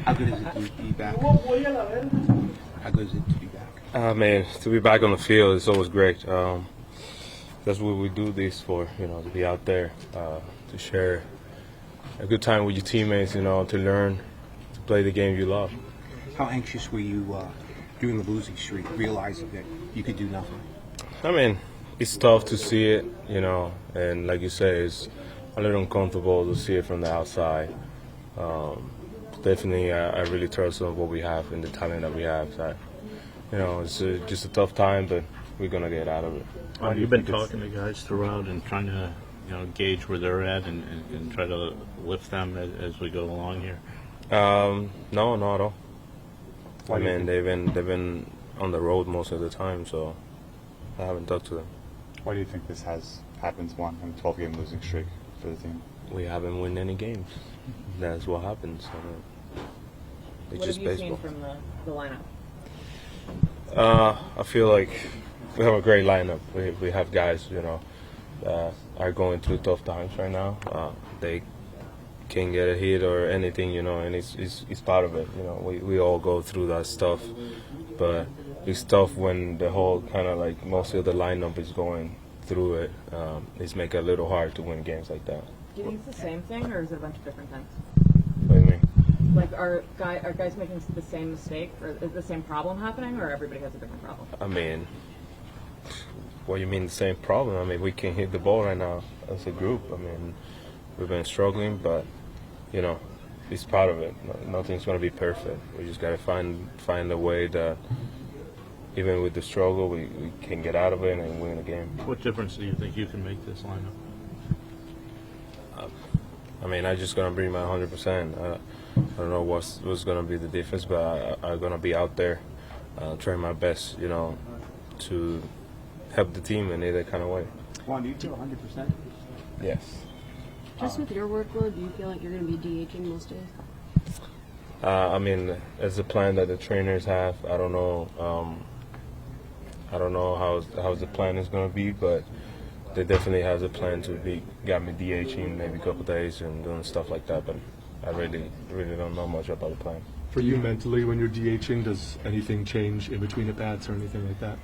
How good is it to be back? How good is it to be back? Man, to be back on the field is always great. That's what we do this for, to be out there, to share a good time with your teammates, to learn, to play the game you love. How anxious were you during the losing streak, realizing that you could do nothing? I mean, it's tough to see it, and like you say, it's a little uncomfortable to see it from the outside. Definitely, I really trust on what we have and the talent that we have. So, it's just a tough time, but we're going to get out of it. You've been talking to guys throughout and trying to, gauge where they're at and try to lift them as we go along here. No, not at all. I mean, they've been on the road most of the time, so I haven't talked to them. Why do you think this happens, Juan, in a 12-game losing streak for the team? We haven't won any games. That's what happens. It's what just have you baseball. seen from the lineup? I feel like we have a great lineup. We have guys, that are going through tough times right now. They can't get a hit or anything, and it's part of it. We all go through that stuff, but it's tough when the whole kind of like most of the lineup is going through it. It's make it a little hard to win games like that. Do you think it's the same thing, or is it a bunch of different things? What do you mean? Like, are guys making the same mistake, or is the same problem happening, or everybody has a different problem? I mean, what do you mean the same problem? I mean, we can't hit the ball right now as a group. I mean, we've been struggling, but, it's part of it. Nothing's going to be perfect. We just got to find a way that even with the struggle, we can get out of it and win a game. What difference do you think you can make this lineup? I mean, I'm just going to bring my 100%. I don't know what's going to be the difference, but I'm going to be out there trying my best, to help the team in either kind of way. Juan, do you feel 100%? Yes. Just with your workload, do you feel like you're going to be DHing most days? I mean, as a plan that the trainers have, I don't know. I don't know how the plan is going to be, but they definitely have a plan to got me DHing maybe a couple days and doing stuff like that. But I really don't know much about the plan. For you mentally, when you're DHing, does anything change in between at bats or anything like that?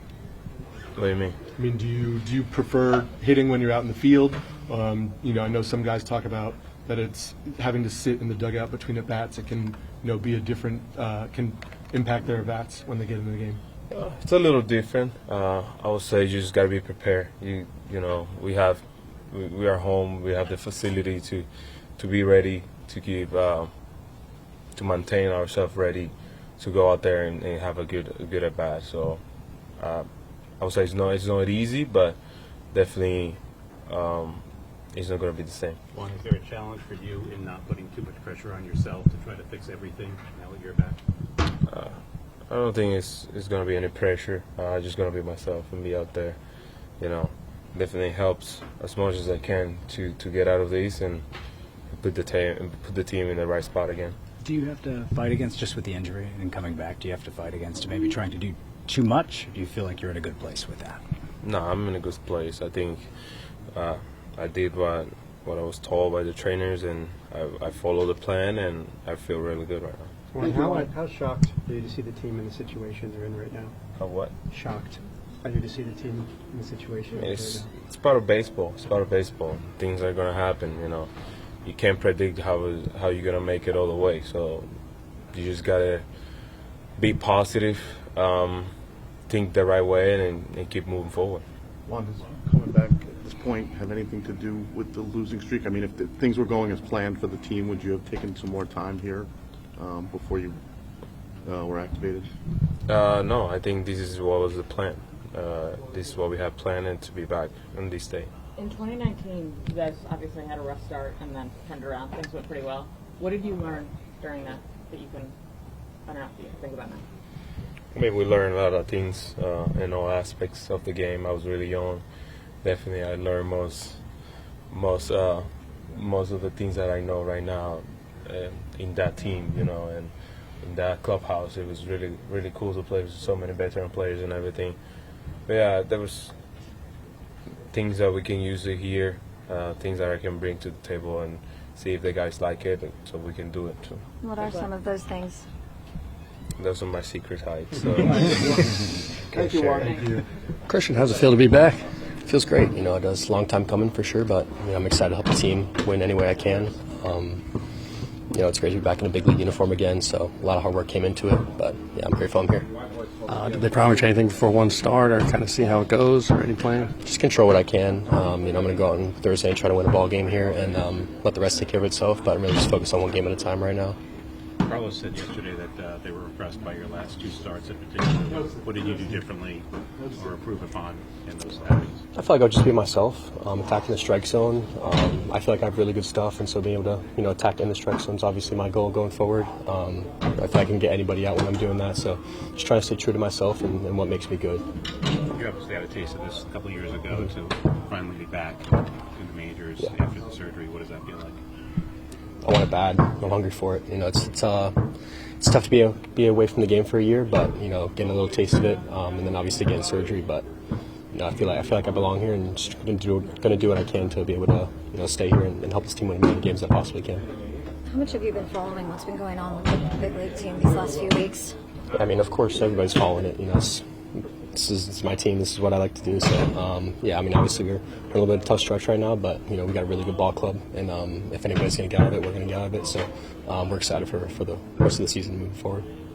What do you mean? I mean, do you prefer hitting when you're out in the field? I know some guys talk about that it's having to sit in the dugout between at bats. It can, be a different, can impact their bats when they get into the game. It's a little different. I would say you just got to be prepared. We are home. We have the facility to be ready to keep to maintain ourselves ready to go out there and have a good at bat. So I would say it's not easy, but definitely it's not going to be the same. Juan, is there a challenge for you in not putting too much pressure on yourself to try to fix everything now that you're back? I don't think it's going to be any pressure. I'm just going to be myself and be out there. Definitely helps as much as I can to get out of this and put the team in the right spot again. Do you have to fight against, just with the injury and coming back, do you have to fight against maybe trying to do too much? Or do you feel like you're in a good place with that? No, I'm in a good place. I think I did what I was told by the trainers, and I followed the plan, and I feel really good right now. How shocked are you to see the team in the situation they're in right now? How what? Shocked are you to see the team in the situation? It's part of baseball. It's part of baseball. Things are going to happen. You can't predict how you're going to make it all the way. So you just got to be positive, think the right way, and keep moving forward. Juan, does coming back at this point have anything to do with the losing streak? I mean, if things were going as planned for the team, would you have taken some more time here before you were activated? No, I think this is what was the plan. This is what we have planned, and to be back on this day. In 2019, you guys obviously had a rough start and then turned around. Things went pretty well. What did you learn during that you can, I don't know, you can think about now? I mean, we learned a lot of things in all aspects of the game. I was really young. Definitely, I learned most of the things that I know right now in that team, and in that clubhouse. It was really, really cool to play with so many veteran players and everything. But yeah, there was things that we can use here, things that I can bring to the table and see if the guys like it, and so we can do it too. What are some of those things? Those are my secret heights. So Thank you, Juan. Christian, how's it feel to be back? Feels great. You know, it was a long time coming for sure, but I'm excited to help the team win any way I can. It's great to be back in a big league uniform again, so a lot of hard work came into it, but yeah, I'm grateful I'm here. Did they promise you anything before one start, or kind of see how it goes, or any plan? Just control what I can. I'm going to go out on Thursday and try to win a ball game here and let the rest take care of itself, but I'm really just focused on one game at a time right now. Carlos said yesterday that they were impressed by your last 2 starts in particular. What did you do differently or improve upon in those outings? I feel like I'll just be myself, attacking the strike zone. I feel like I have really good stuff, and so being able to attack in the strike zone is obviously my goal going forward. I feel like I can get anybody out when I'm doing that, so just trying to stay true to myself and what makes me good. You obviously had a taste of this a couple of years ago to finally be back in the majors after the surgery. What does that feel like? I want it bad. I'm hungry for it. It's tough to be away from the game for a year, but getting a little taste of it, and then obviously getting surgery. But I feel like I belong here, and just going to do what I can to be able to stay here and help this team win as many games as I possibly can. How much have you been following what's been going on with the big league team these last few weeks? I mean, of course, everybody's following it. This is my team. This is what I like to do. So, obviously we're in a little bit of a tough stretch right now, but we got a really good ball club, and if anybody's going to get out of it, we're going to get out of it. So, we're excited for the rest of the season moving forward.